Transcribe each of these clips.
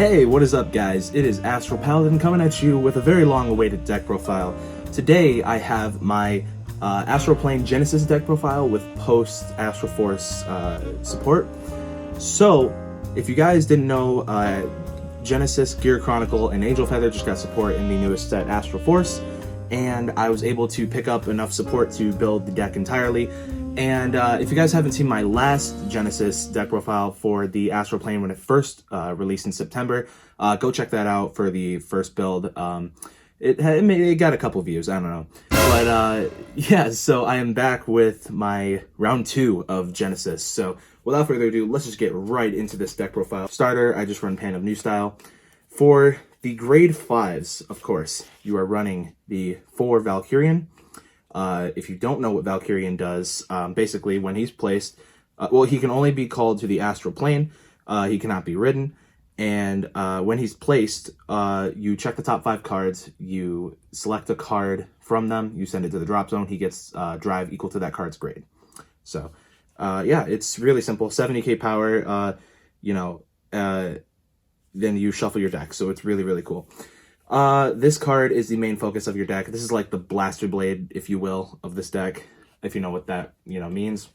Hey, what is up guys? It is Astral Paladin coming at you with a very long-awaited deck profile. Today I have my Astral Plane Genesis deck profile with post-Astral Force support. So, if you guys didn't know, Genesis, Gear Chronicle, and Angel Feather just got support in the newest set, Astral Force, and I was able to pick up enough support to build the deck entirely. And if you guys haven't seen my last Genesis deck profile for the Astral Plane when it first released in September, go check that out for the first build. It got a couple views, I don't know. But yeah, so I am back with my round 2 of Genesis. So without further ado, let's just get right into this deck profile. Starter, I just run Pan of New Style. For the grade 5s, of course, you are running the 4 Valkyrian. If you don't know what Valkyrian does, basically when he's placed, well, he can only be called to the Astral Plane. He cannot be ridden. And when he's placed, you check the top 5 cards, you select a card from them, you send it to the drop zone, he gets drive equal to that card's grade. So, yeah, it's really simple. 70k power, then you shuffle your deck. So it's really, really cool. This card is the main focus of your deck. This is like the blaster blade, if you will, of this deck, if you know what that, means.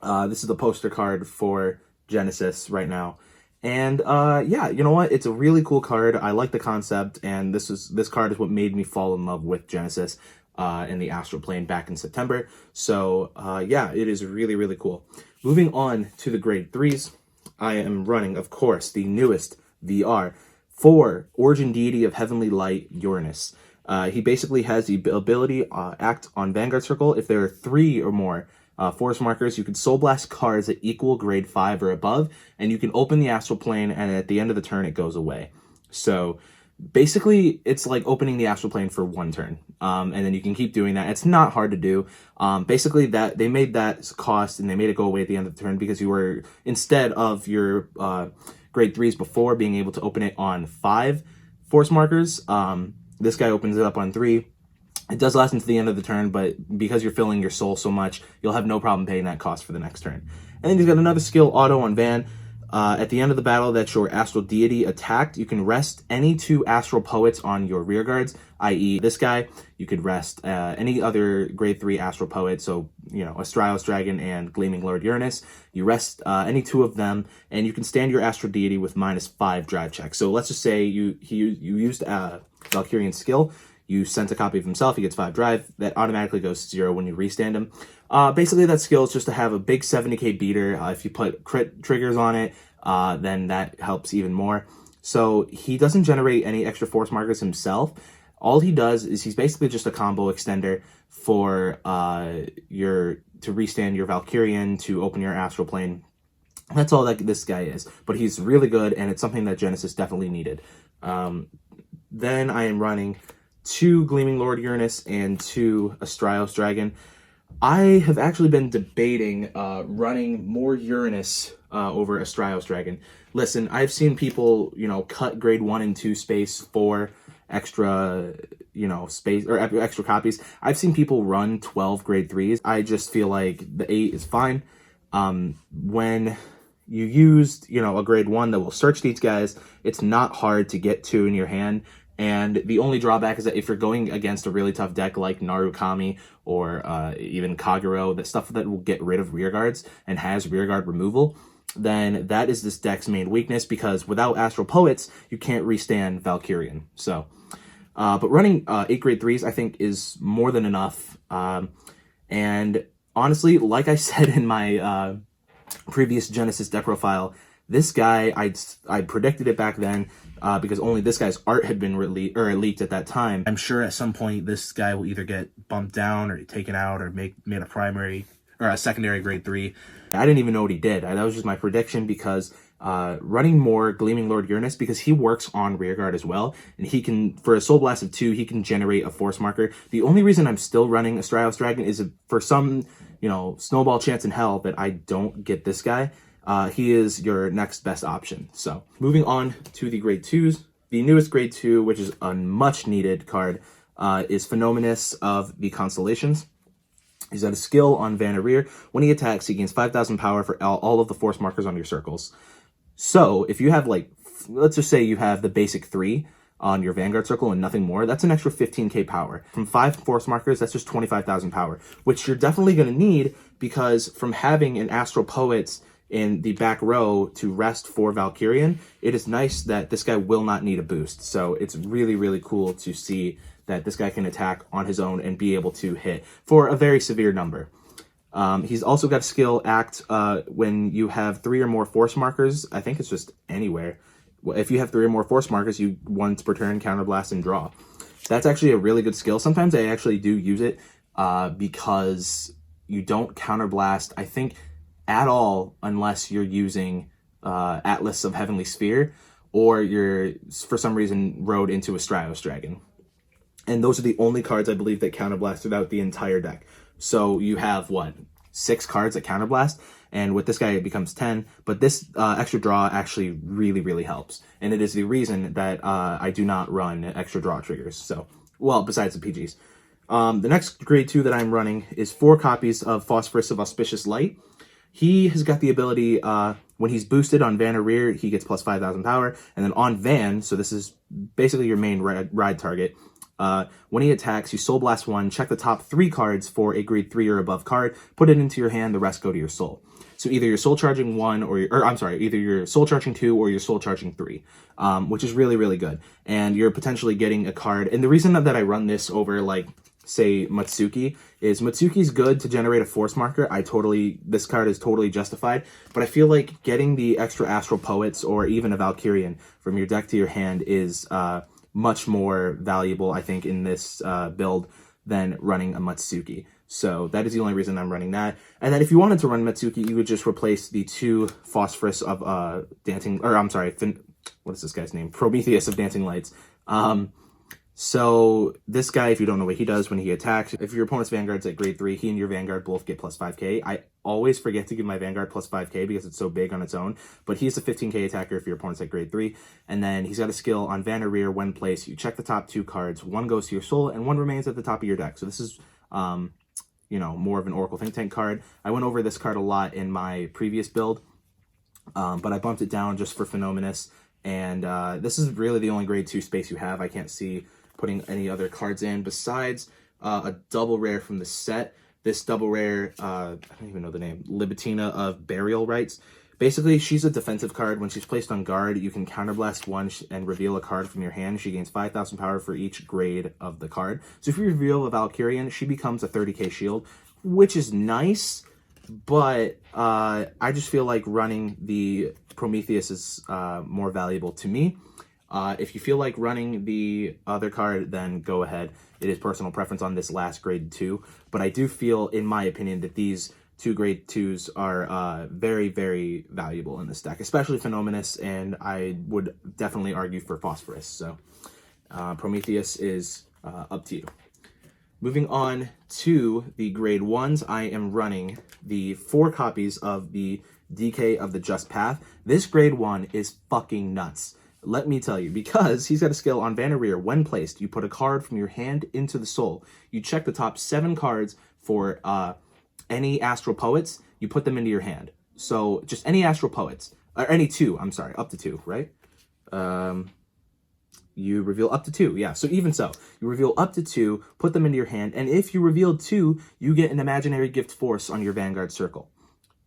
This is the poster card for Genesis right now. And, yeah, you know what? It's a really cool card. I like the concept, and this card is what made me fall in love with Genesis, in the Astral Plane back in September. So, yeah, it is really, really cool. Moving on to the grade 3s, I am running, of course, the newest VR. 4, Origin Deity of Heavenly Light, Uranus. He basically has the ability act on Vanguard Circle. If there are 3 or more force markers, you can Soul Blast cards that equal grade 5 or above, and you can open the Astral Plane, and at the end of the turn, it goes away. So basically, it's like opening the Astral Plane for 1 turn, and then you can keep doing that. It's not hard to do. Basically, that they made that cost, and they made it go away at the end of the turn because you were, instead of your grade 3s before being able to open it on 5 force markers, this guy opens it up on 3. It does last until the end of the turn, but because you're filling your soul so much, you'll have no problem paying that cost for the next turn. And then he's got another skill, Auto on Van. At the end of the battle that your Astral Deity attacked, you can rest any 2 Astral Poets on your rear guards, i.e. this guy. You could rest any other grade 3 Astral Poet, so, Astralis Dragon and Gleaming Lord Uranus. You rest any 2 of them, and you can stand your Astral Deity with -5 drive check. So let's just say you used Valkyrian skill, you sent a copy of himself, he gets 5 drive, that automatically goes to 0 when you restand him. Basically, that skill is just to have a big 70k beater. If you put crit triggers on it, then that helps even more. So he doesn't generate any extra force markers himself. All he does is he's basically just a combo extender for to restand your Valkyrian, to open your Astral Plane. That's all that this guy is. But he's really good, and it's something that Genesis definitely needed. Then I am running 2 Gleaming Lord Uranus and 2 Astralis Dragon. I have actually been debating running more Uranus over Astralis Dragon. Listen, I've seen people, cut grade 1 and 2 space for extra, space or extra copies. I've seen people run 12 grade 3s. I just feel like the 8 is fine. When you used, a grade 1 that will search these guys, it's not hard to get 2 in your hand. And the only drawback is that if you're going against a really tough deck like Narukami or even Kagero, that stuff that will get rid of rearguards and has rearguard removal, then that is this deck's main weakness, because without Astral Poets, you can't restand Valkyrian. So, but running 8 grade 3s, I think, is more than enough. And honestly, like I said in my previous Genesis deck profile, this guy, I predicted it back then, because only this guy's art had been leaked at that time. I'm sure at some point this guy will either get bumped down or taken out or made a primary or a secondary grade 3. I didn't even know what he did. That was just my prediction, because running more Gleaming Lord Uranus, because he works on rearguard as well, and he can, for a Soul Blast of 2, he can generate a force marker. The only reason I'm still running Astralis Dragon is for some, snowball chance in hell that I don't get this guy. He is your next best option. So moving on to the grade 2s, the newest grade 2, which is a much needed card, is Phenomenus of the Constellations. He's got a skill on Vannereer. When he attacks, he gains 5,000 power for all of the force markers on your circles. So if you have like let's just say you have the basic 3 on your Vanguard circle and nothing more, that's an extra 15k power. From 5 force markers, that's just 25,000 power, which you're definitely going to need, because from having an Astral Poets in the back row to rest for Valkyrian, it is nice that this guy will not need a boost. So it's really, really cool to see that this guy can attack on his own and be able to hit for a very severe number. He's also got skill act when you have 3 or more force markers. I think it's just anywhere. If you have 3 or more force markers, you once per turn counterblast and draw. That's actually a really good skill. Sometimes I actually do use it because you don't counterblast, I think, at all unless you're using Atlas of Heavenly Sphere, or you're for some reason rode into a Stryos Dragon. And those are the only cards I believe that counterblast throughout the entire deck. So you have, what, 6 cards that counterblast, and with this guy it becomes 10, but this extra draw actually really, really helps. And it is the reason that I do not run extra draw triggers. So, well, besides the PGs. The next grade 2 that I'm running is 4 copies of Phosphorus of Auspicious Light. He has got the ability, when he's boosted on Van or Rear, he gets plus 5,000 power, and then on Van, so this is basically your main ride target, when he attacks, you Soul Blast 1, check the top 3 cards for a grade 3 or above card, put it into your hand, the rest go to your soul. So either you're Soul Charging 1, either you're Soul Charging 2 or you're Soul Charging 3, which is really, really good. And you're potentially getting a card, and the reason that I run this over, like, say, Matsuki, is Matsuki's good to generate a force marker. This card is totally justified, but I feel like getting the extra Astral Poets or even a Valkyrian from your deck to your hand is much more valuable, I think, in this build than running a Matsuki. So that is the only reason I'm running that. And then if you wanted to run Matsuki, you would just replace the 2 Phosphorus of what is this guy's name? Prometheus of Dancing Lights. So this guy, if you don't know what he does when he attacks, if your opponent's Vanguard's at grade 3, he and your Vanguard both get plus 5k. I always forget to give my Vanguard plus 5k because it's so big on its own, but he's a 15k attacker if your opponent's at grade 3. And then he's got a skill on Van or Rear. When placed, you check the top 2 cards, 1 goes to your soul and 1 remains at the top of your deck. So this is, more of an Oracle Think Tank card. I went over this card a lot in my previous build, but I bumped it down just for Phenomenus. And this is really the only grade 2 space you have. I can't see putting any other cards in besides a double rare from the set. This double rare, I don't even know the name, Libitina of Burial Rites. Basically, she's a defensive card. When she's placed on guard, you can counterblast 1 and reveal a card from your hand. She gains 5,000 power for each grade of the card. So if you reveal a Valkyrian, she becomes a 30k shield, which is nice, but I just feel like running the Prometheus is more valuable to me. If you feel like running the other card, then go ahead. It is personal preference on this last grade 2, but I do feel, in my opinion, that these 2 grade 2s are very, very valuable in this deck, especially Phenomenus, and I would definitely argue for Phosphorus. So Prometheus is up to you. Moving on to the grade 1s, I am running the 4 copies of the DK of the Just Path. This grade 1 is fucking nuts. Let me tell you, because he's got a skill on Van or Rear. When placed, you put a card from your hand into the soul. You check the top 7 cards for any Astral Poets. You put them into your hand. So just any Astral Poets, or any 2, I'm sorry, up to 2, right? You reveal up to 2, yeah. So even so, you reveal up to 2, put them into your hand, and if you reveal 2, you get an imaginary gift force on your Vanguard circle.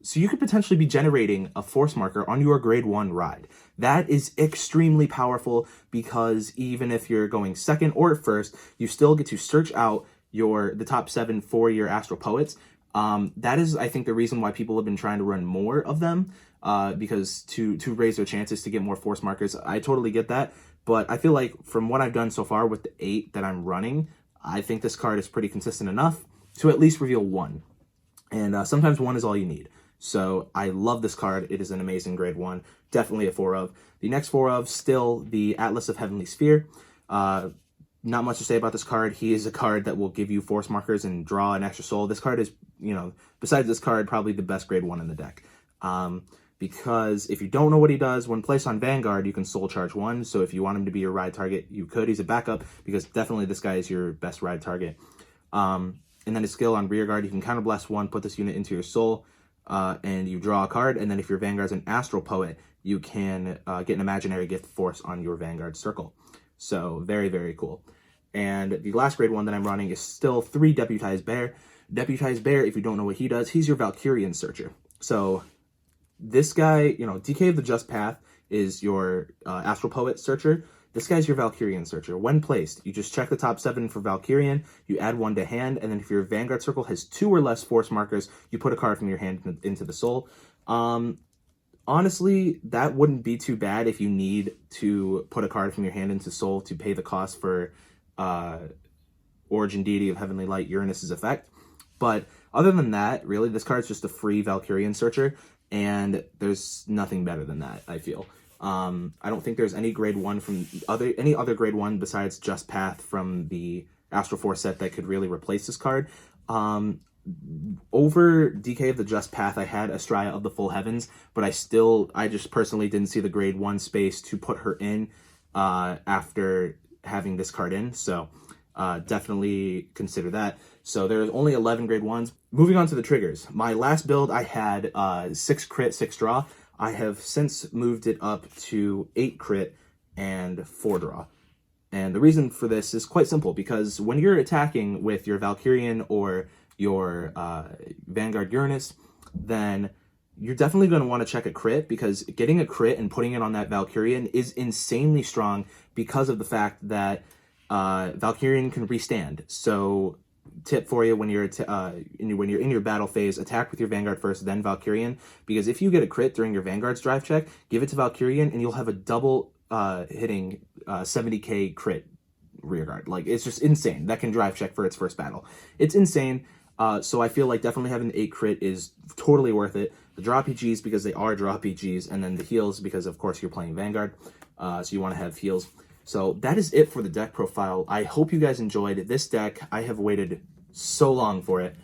So you could potentially be generating a force marker on your grade 1 ride. That is extremely powerful because even if you're going second or first, you still get to search out the top 7 for your Astral Poets. That is, I think, the reason why people have been trying to run more of them, because to raise their chances to get more force markers. I totally get that, but I feel like from what I've done so far with the 8 that I'm running, I think this card is pretty consistent enough to at least reveal 1. And sometimes 1 is all you need. So I love this card. It is an amazing grade 1. Definitely a 4 of. The next 4 of, still the Atlas of Heavenly Sphere. Not much to say about this card. He is a card that will give you force markers and draw an extra soul. This card is, besides this card, probably the best grade 1 in the deck. Because if you don't know what he does, when placed on Vanguard, you can soul charge 1. So if you want him to be your ride target, you could. He's a backup because definitely this guy is your best ride target. And then his skill on Rear Guard, you can counterblast 1, put this unit into your soul. And you draw a card, and then if your Vanguard's an Astral Poet, you can get an imaginary gift force on your Vanguard circle. So very, very cool. And the last grade 1 that I'm running is still 3 Deputized Bear. Deputized Bear, if you don't know what he does, he's your Valkyrian Searcher. So this guy, you know, Decay of the Just Path is your Astral Poet Searcher. This guy's your Valkyrian Searcher. When placed, you just check the top 7 for Valkyrian, you add 1 to hand, and then if your Vanguard circle has 2 or less force markers, you put a card from your hand into the soul. Honestly, that wouldn't be too bad if you need to put a card from your hand into soul to pay the cost for Origin Deity of Heavenly Light Uranus's effect. But other than that, really, this card's just a free Valkyrian Searcher, and there's nothing better than that, I feel. I don't think there's any grade 1 from any other grade 1 besides Just Path from the Astral Force set that could really replace this card. Over Decay of the Just Path, I had Astral of the Full Heavens, but I just personally didn't see the grade 1 space to put her in after having this card in, so definitely consider that. So there's only 11 grade 1s. Moving on to the triggers. My last build, I had 6 crit, 6 draw. I have since moved it up to 8 crit and 4 draw. And the reason for this is quite simple, because when you're attacking with your Valkyrian or your Vanguard Uranus, then you're definitely going to want to check a crit, because getting a crit and putting it on that Valkyrian is insanely strong because of the fact that Valkyrian can restand. So tip for you when you're in your battle phase, attack with your Vanguard first, then Valkyrian, because if you get a crit during your Vanguard's drive check, give it to Valkyrian and you'll have a double hitting 70k crit rearguard. Like, it's just insane. That can drive check for its first battle. It's insane. So I feel like definitely having the 8 crit is totally worth it. The draw PGs because they are draw PGs, and then the heals because of course you're playing Vanguard, so you want to have heals. So that is it for the deck profile. I hope you guys enjoyed this deck. I have waited so long for it.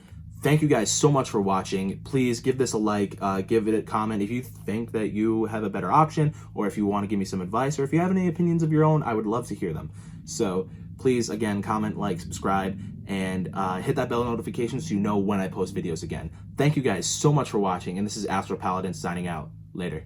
Thank you guys so much for watching. Please give this a like, give it a comment if you think that you have a better option, or if you want to give me some advice, or if you have any opinions of your own, I would love to hear them. So please, again, comment, like, subscribe, and hit that bell notification so you know when I post videos again. Thank you guys so much for watching, and this is Astral Paladin signing out. Later.